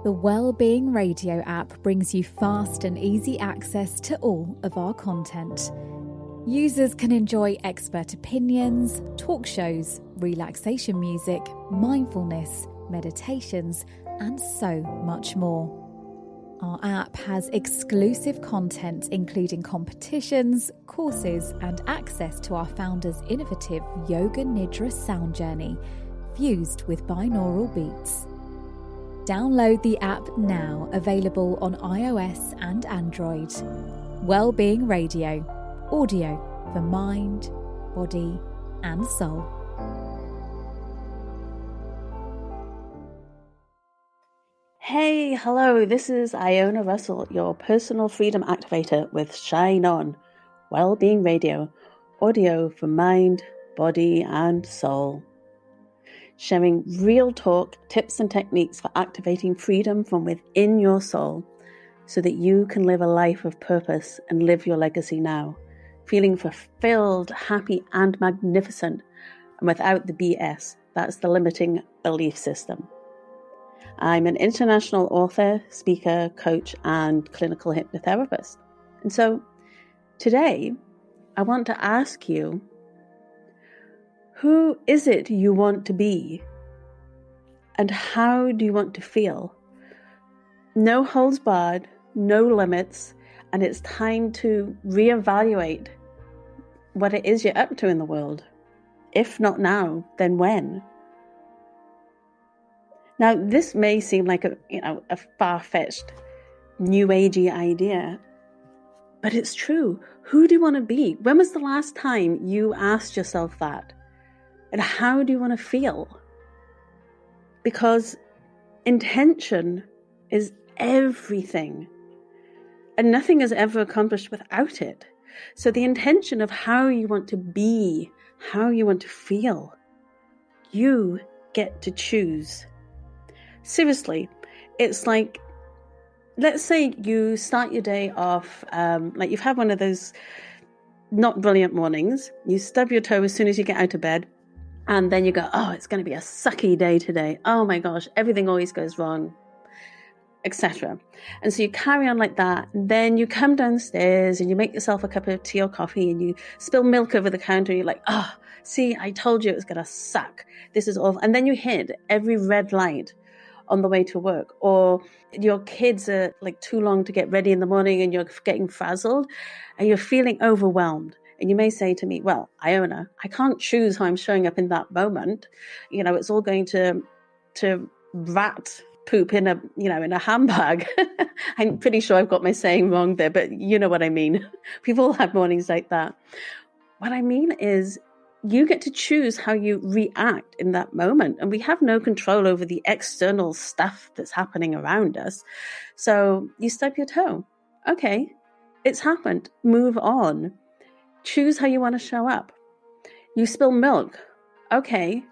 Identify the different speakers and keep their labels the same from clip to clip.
Speaker 1: The Wellbeing Radio app brings you fast and easy access to all of our content. Users can enjoy expert opinions, talk shows, relaxation music, mindfulness, meditations, and so much more. Our app has exclusive content including competitions, courses, and access to our founders' innovative Yoga Nidra sound journey, fused with binaural beats. Download the app now, available on iOS and Android. Wellbeing Radio, audio for mind, body, and soul.
Speaker 2: Hey, hello, this is Iona Russell, your personal freedom activator with Shine On, Wellbeing Radio, audio for mind, body, and soul. Sharing real talk, tips and techniques for activating freedom from within your soul so that you can live a life of purpose and live your legacy now, feeling fulfilled, happy, and magnificent, and without the BS, that's the limiting belief system. I'm an international author, speaker, coach, and clinical hypnotherapist. And so today, I want to ask you, who is it you want to be? And how do you want to feel? No holds barred, no limits, and it's time to reevaluate what it is you're up to in the world. If not now, then when? Now, this may seem like a far-fetched, new agey idea, but it's true. Who do you want to be? When was the last time you asked yourself that? And how do you want to feel? Because intention is everything, and nothing is ever accomplished without it. So the intention of how you want to be, how you want to feel, you get to choose. Seriously, it's like, let's say you start your day off, like you've had one of those not brilliant mornings. You stub your toe as soon as you get out of bed. And then you go, oh, it's going to be a sucky day today. Oh my gosh, everything always goes wrong, etc. And so you carry on like that. And then you come downstairs and you make yourself a cup of tea or coffee and you spill milk over the counter. You're like, oh, see, I told you it was going to suck. This is awful. And then you hit every red light on the way to work, or your kids are like too long to get ready in the morning and you're getting frazzled and you're feeling overwhelmed. And you may say to me, well, Iona, I can't choose how I'm showing up in that moment. It's all going to rat poop in a handbag. I'm pretty sure I've got my saying wrong there, but you know what I mean. People have mornings like that. What I mean is you get to choose how you react in that moment. And we have no control over the external stuff that's happening around us. So you stub your toe. Okay, it's happened. Move on. Choose how you want to show up. You spill milk. Okay,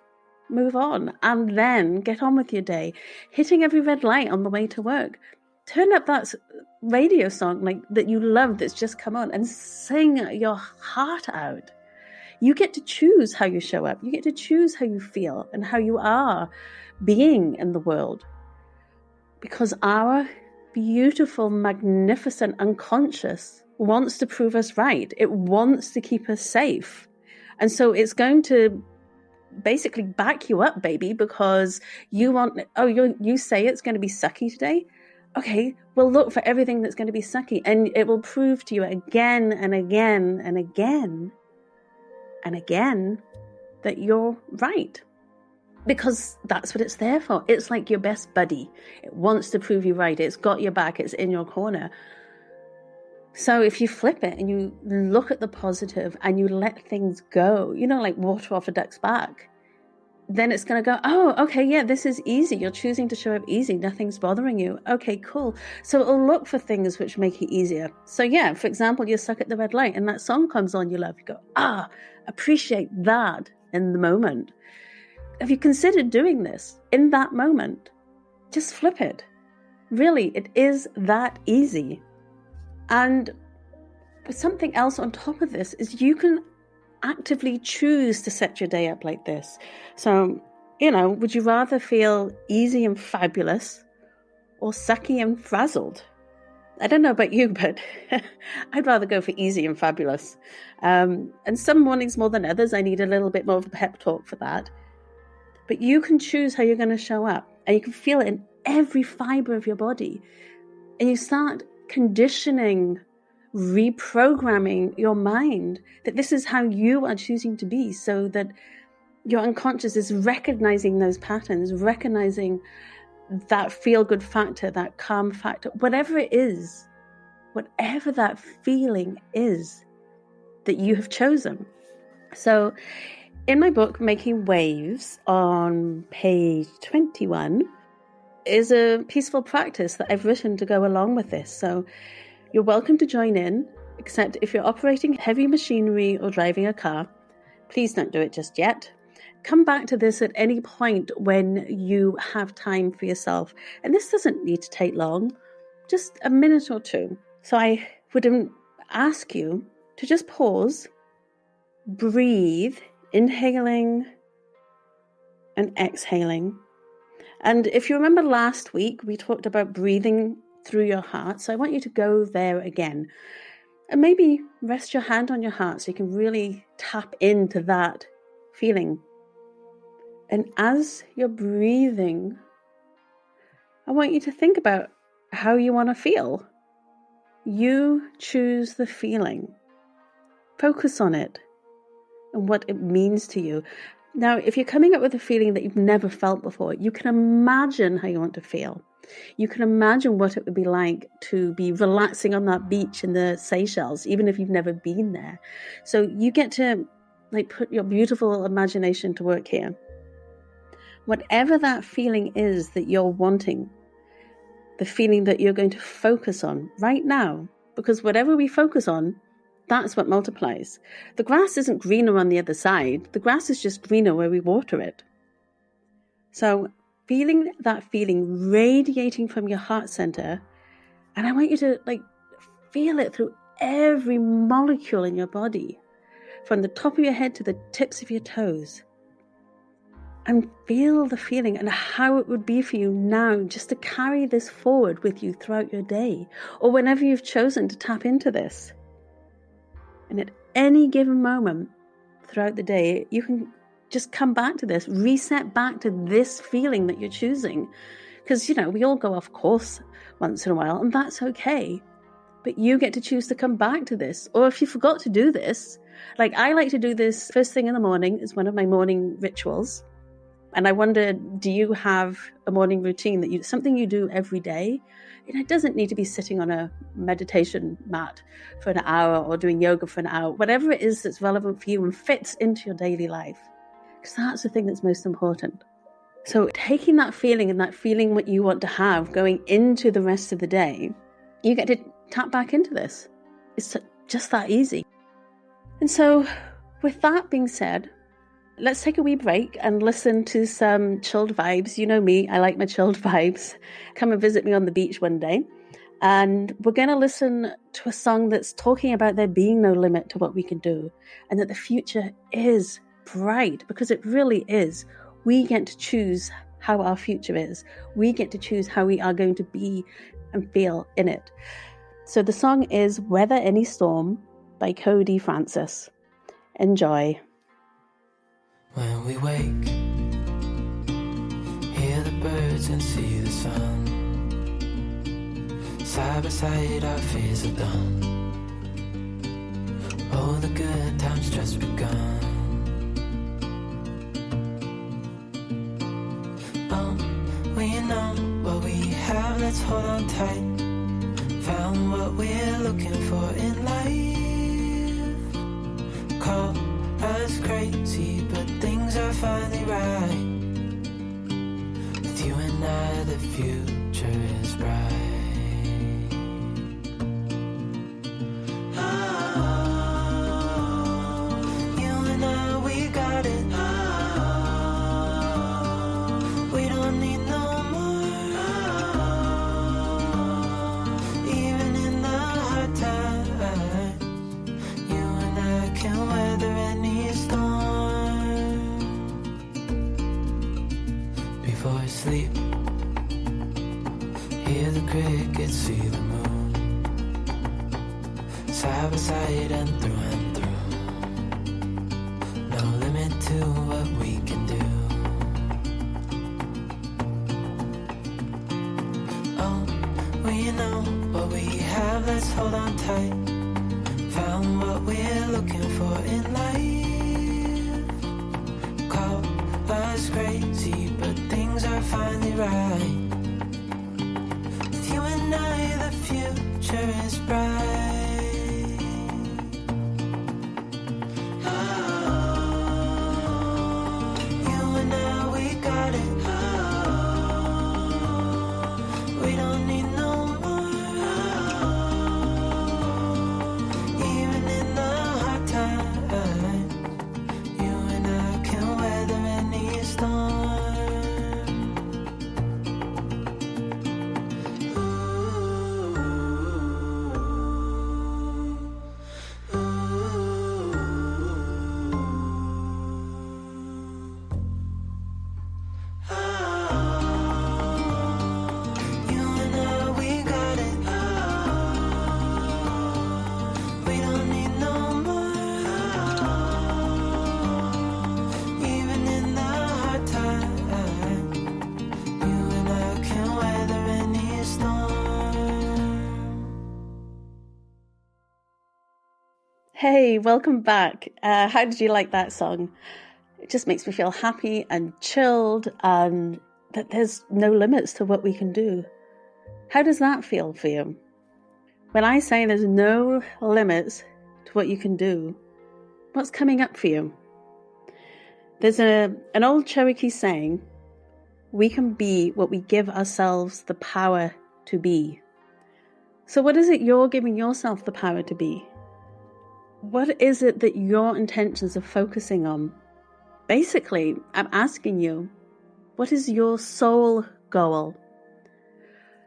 Speaker 2: move on. And then get on with your day. Hitting every red light on the way to work. Turn up that radio song that you love that's just come on and sing your heart out. You get to choose how you show up. You get to choose how you feel and how you are being in the world. Because our beautiful, magnificent unconscious wants to prove us right. It wants to keep us safe. And so it's going to basically back you up, baby, because you say it's going to be sucky today. Okay, well, look for everything that's going to be sucky, and it will prove to you again and again and again and again that you're right. Because that's what it's there for. It's like your best buddy. It wants to prove you right. It's got your back. It's in your corner. So if you flip it and you look at the positive and you let things go, like water off a duck's back, then it's going to go, oh, okay, yeah, this is easy. You're choosing to show up easy. Nothing's bothering you. Okay, cool. So it'll look for things which make it easier. So yeah, for example, you're stuck at the red light and that song comes on you love. You go, appreciate that in the moment. Have you considered doing this in that moment? Just flip it. Really, it is that easy. And something else on top of this is you can actively choose to set your day up like this. So, would you rather feel easy and fabulous, or sucky and frazzled. I don't know about you, but I'd rather go for easy and fabulous. And some mornings more than others, I need a little bit more of a pep talk for that. But you can choose how you're going to show up, and you can feel it in every fiber of your body. And you start conditioning, reprogramming your mind that this is how you are choosing to be, so that your unconscious is recognizing those patterns, recognizing that feel-good factor, that calm factor, whatever it is, whatever that feeling is that you have chosen. So in my book, Making Waves, on page 21, is a peaceful practice that I've written to go along with this. So you're welcome to join in, except if you're operating heavy machinery or driving a car, please don't do it just yet. Come back to this at any point when you have time for yourself. And this doesn't need to take long, just a minute or two. So I would ask you to just pause, breathe, inhaling and exhaling. And if you remember last week, we talked about breathing through your heart. So I want you to go there again. And maybe rest your hand on your heart so you can really tap into that feeling. And as you're breathing, I want you to think about how you want to feel. You choose the feeling. Focus on it and what it means to you. Now, if you're coming up with a feeling that you've never felt before, you can imagine how you want to feel. You can imagine what it would be like to be relaxing on that beach in the Seychelles, even if you've never been there. So you get to put your beautiful imagination to work here. Whatever that feeling is that you're wanting, the feeling that you're going to focus on right now, because whatever we focus on, that's what multiplies. The grass isn't greener on the other side. The grass is just greener where we water it. So feeling that feeling radiating from your heart center, and I want you to feel it through every molecule in your body, from the top of your head to the tips of your toes. And feel the feeling and how it would be for you now just to carry this forward with you throughout your day, or whenever you've chosen to tap into this. And at any given moment throughout the day, you can just come back to this, reset back to this feeling that you're choosing. Because, we all go off course once in a while, and that's okay. But you get to choose to come back to this. Or if you forgot to do this, I like to do this first thing in the morning, is one of my morning rituals. And I wonder, do you have a morning routine something you do every day? It doesn't need to be sitting on a meditation mat for an hour or doing yoga for an hour, whatever it is that's relevant for you and fits into your daily life. Because that's the thing that's most important. So taking that feeling and that feeling what you want to have going into the rest of the day, you get to tap back into this. It's just that easy. And so with that being said, let's take a wee break and listen to some chilled vibes. You know me, I like my chilled vibes. Come and visit me on the beach one day. And we're going to listen to a song that's talking about there being no limit to what we can do, and that the future is bright, because it really is. We get to choose how our future is. We get to choose how we are going to be and feel in it. So the song is Weather Any Storm by Cody Francis. Enjoy.
Speaker 3: When we wake, hear the birds and see the sun. Side by side our fears are done. Oh, the good times just begun. Oh, we know what we have, let's hold on tight. Found what we're looking for in life. Call us crazy, but things are finally right. With you and I, the future is bright. Sleep, Hear the crickets, see the moon, side by side and through. No limit to what we can do. Oh, we know what we have, let's hold on tight. Found what we're looking for in life. Call us crazy, but things are finally right. With you and I, the future is bright.
Speaker 2: Hey, welcome back. How did you like that song? It just makes me feel happy and chilled, and that there's no limits to what we can do. How does that feel for you? When I say there's no limits to what you can do, what's coming up for you? There's an old Cherokee saying, we can be what we give ourselves the power to be. So what is it you're giving yourself the power to be? What is it that your intentions are focusing on? Basically, I'm asking you, what is your soul goal?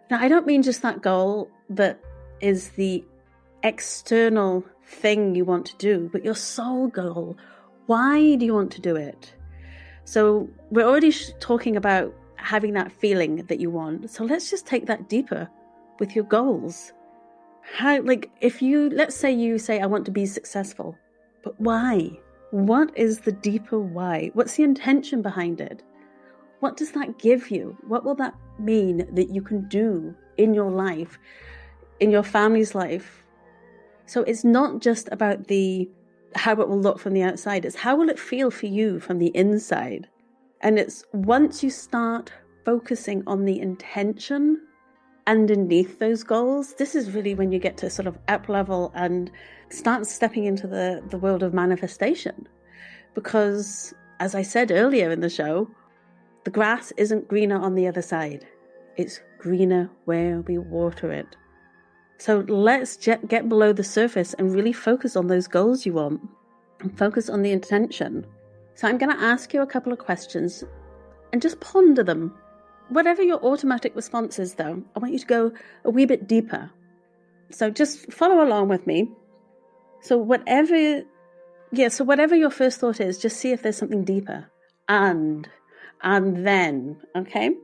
Speaker 2: Now, I don't mean just that goal that is the external thing you want to do, but your soul goal. Why do you want to do it? So we're already talking about having that feeling that you want. So let's just take that deeper with your goals. How, let's say you say, I want to be successful, but why? What is the deeper why? What's the intention behind it? What does that give you? What will that mean that you can do in your life, in your family's life? So it's not just about how it will look from the outside. It's how will it feel for you from the inside? And it's once you start focusing on the intention underneath those goals, this is really when you get to sort of up level and start stepping into the world of manifestation. Because as I said earlier in the show, the grass isn't greener on the other side. It's greener where we water it. So let's get below the surface and really focus on those goals you want and focus on the intention. So I'm going to ask you a couple of questions and just ponder them. Whatever your automatic response is, though, I want you to go a wee bit deeper. So just follow along with me. So whatever your first thought is, just see if there's something deeper. And then, okay?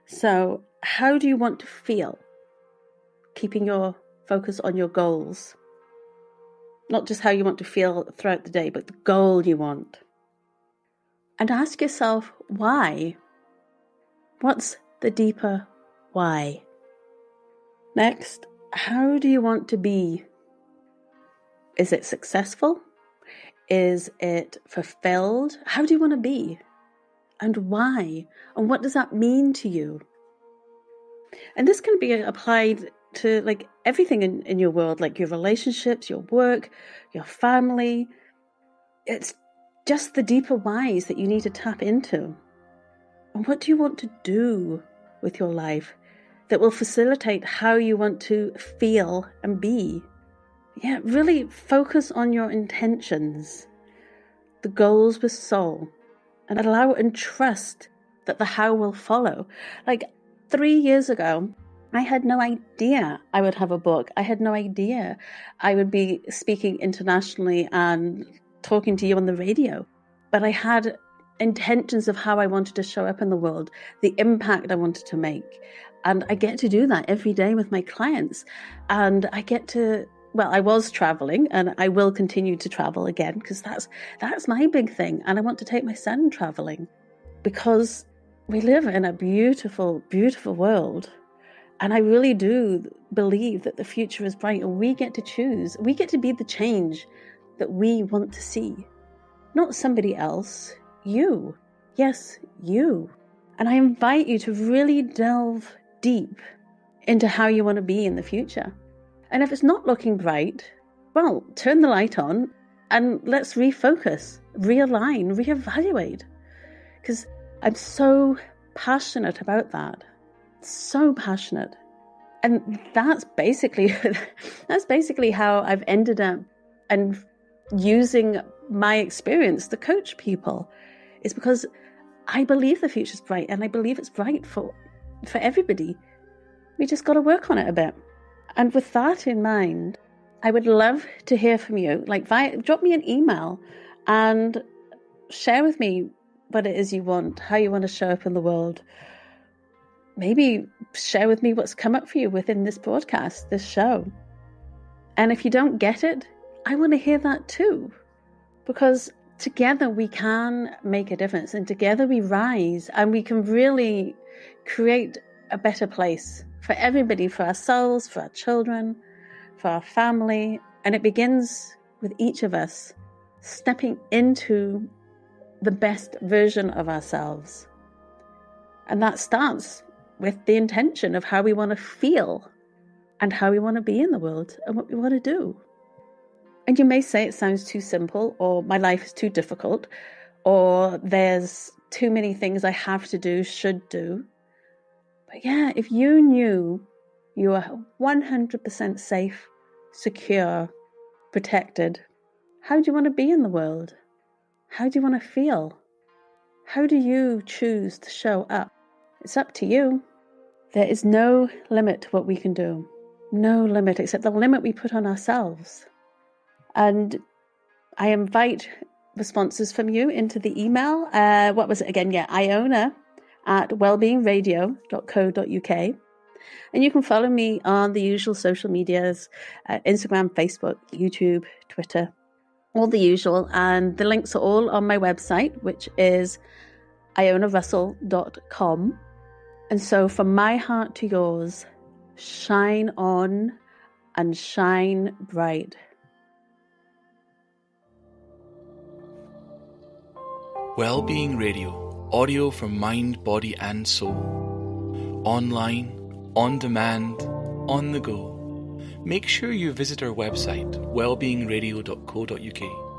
Speaker 2: So how do you want to feel? Keeping your focus on your goals. Not just how you want to feel throughout the day, but the goal you want. And ask yourself, why? What's the deeper why? Next, how do you want to be? Is it successful? Is it fulfilled? How do you want to be? And why? And what does that mean to you? And this can be applied to everything in your world, like your relationships, your work, your family. It's just the deeper whys that you need to tap into. And what do you want to do with your life that will facilitate how you want to feel and be? Yeah, really focus on your intentions, the goals with soul, and allow and trust that the how will follow. 3 years ago, I had no idea I would have a book. I had no idea I would be speaking internationally and talking to you on the radio. But I had intentions of how I wanted to show up in the world, the impact I wanted to make. And I get to do that every day with my clients. And I get to, well, I was traveling and I will continue to travel again because that's my big thing. And I want to take my son traveling because we live in a beautiful, beautiful world. And I really do believe that the future is bright and we get to choose. We get to be the change that we want to see. Not somebody else, you. Yes, you. And I invite you to really delve deep into how you want to be in the future. And if it's not looking bright, well, turn the light on and let's refocus, realign, reevaluate. Because I'm so passionate about that. So passionate. And that's basically how I've ended up and using my experience to coach people. Is because I believe the future's bright and I believe it's bright for everybody. We just got to work on it a bit. And with that in mind, I would love to hear from you. Drop me an email and share with me what it is you want, how you want to show up in the world. Maybe share with me what's come up for you within this broadcast, this show. And if you don't get it, I want to hear that too. Because together we can make a difference and together we rise and we can really create a better place for everybody, for ourselves, for our children, for our family. And it begins with each of us stepping into the best version of ourselves. And that starts with the intention of how we want to feel and how we want to be in the world and what we want to do. And you may say it sounds too simple, or my life is too difficult, or there's too many things I have to do, should do. But yeah, if you knew you were 100% safe, secure, protected, how do you want to be in the world? How do you want to feel? How do you choose to show up? It's up to you. There is no limit to what we can do. No limit except the limit we put on ourselves. And I invite responses from you into the email. What was it again? Yeah, Iona at wellbeingradio.co.uk. And you can follow me on the usual social medias, Instagram, Facebook, YouTube, Twitter, all the usual. And the links are all on my website, which is ionarussell.com. And so from my heart to yours, shine on and shine bright.
Speaker 4: Wellbeing Radio, audio from mind, body and soul. Online, on demand, on the go. Make sure you visit our website, wellbeingradio.co.uk.